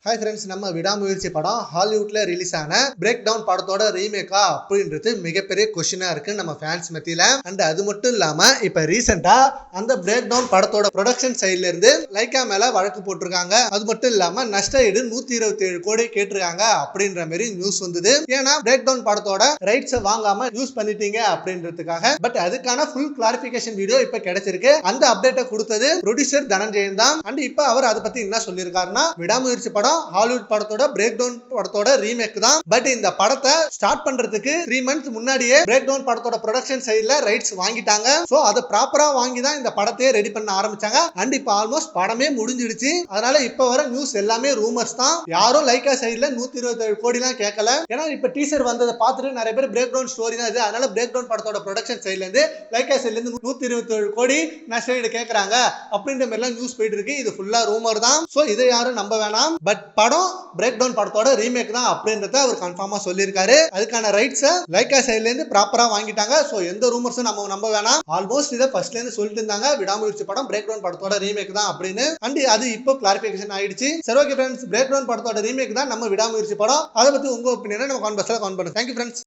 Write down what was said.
Hi friends, நம்ம விடாமுயற்சி படம் ஹாலிவுட்ல ரிலீஸ் ஆன பிரேக் டவுன் படத்தோட ரீமேக்கா அப்படின்றது மிகப்பெரிய கொஸ்டினா இருக்கு நம்ம ஃபேன்ஸ் மத்தியில. அண்ட் அது மட்டும் இல்லாம இப்ப ரீசெண்டா அந்த பிரேக் டவுன் படத்தோட ப்ரொடக்ஷன் சைட்ல இருந்து லைக்கா மேல வழக்கு போட்டிருக்காங்க. அது மட்டும் இல்லாம நஷ்ட ஈடு 127 கோடி கேட்டிருக்காங்க அப்படின்ற மாதிரி நியூஸ் வந்தது. ஏன்னா பிரேக் டவுன் படத்தோட ரைட்ஸ் வாங்காம யூஸ் பண்ணிட்டீங்க அப்படின்றதுக்காக. பட் அதுக்கான ஃபுல் கிளாரிபிகேஷன் வீடியோ இப்ப கிடைச்சிருக்கு. அந்த அப்டேட்டை கொடுத்தது ப்ரொடியூசர் தனஞ்சயன் தான். அண்ட் இப்ப அவர் அதை பத்தி என்ன சொல்லியிருக்காருன்னா, விடாமுயற்சி படம் ஹாலிவுட் படத்தோட பிரேக் டவுன் படத்தோட ரீமேக் தான். பட் இந்த படத்தை ஸ்டார்ட் பண்றதுக்கு 3 months முன்னாடியே பிரேக் டவுன் படத்தோட ப்ரொடக்ஷன் சைடுல ரைட்ஸ் வாங்கிட்டாங்க. சோ அதை ப்ராப்பரா வாங்கி தான் இந்த படத்தையே ரெடி பண்ண ஆரம்பிச்சாங்க. அண்ட் இப்ப ஆல்மோஸ்ட் படமே முடிஞ்சிடுச்சு. அதனால இப்ப வர நியூஸ் எல்லாமே ரூமர்ஸ் தான். யாரும் லைக்கா சைடுல 127 கோடி எல்லாம் கேட்கல. ஏன்னா இப்ப டீசர் வந்ததை பார்த்துட்டு நிறைய பேர் பிரேக் டவுன் ஸ்டோரி தான் இது, அதனால பிரேக் டவுன் படத்தோட ப்ரொடக்ஷன் சைடுல இருந்து லைக்கா சைடுல இருந்து 127 கோடி நஷ்ட ஈடு கேட்கறாங்க அப்படின்ற மாதிரி எல்லாம் நியூஸ் போயிட்டு இருக்கு. இது ஃபுல்லா ரூமர் தான். சோ இதை யாரும் நம்ப வேணாம். பட் படம் பிரேக் டவுன் படத்தோட ரீமேக் தான் அப்படின்றத அவர் கன்ஃபார்மா சொல்லியிருக்காரு. அதுக்கான ரைட்ஸ் லைக்கா சைடுல இருந்து ப்ராப்பரா வாங்கிட்டாங்க. சோ எந்த ரூமர்ஸும் நம்ம நம்ப வேணாம். ஆல்மோஸ்ட் இதை ஃபர்ஸ்ட்ல இருந்து சொல்லிட்டு இருந்தாங்க, விடாமுயற்சி படம் பிரேக் டவுன் படத்தோட ரீமேக் தான் அப்படின்னு. அண்ட் அது இப்போ கிளாரிபிகேஷன் ஆயிடுச்சு. சரி, ஓகே ஃப்ரெண்ட்ஸ், பிரேக் டவுன் படத்தோட ரீமேக் தான் நம்ம விடாமுயற்சி படம். அதை பத்தி உங்க ஒப்பீனியனை நம்ம கான்வர்ஸ்ல கமெண்ட் பண்ணுங்க. Thank you friends.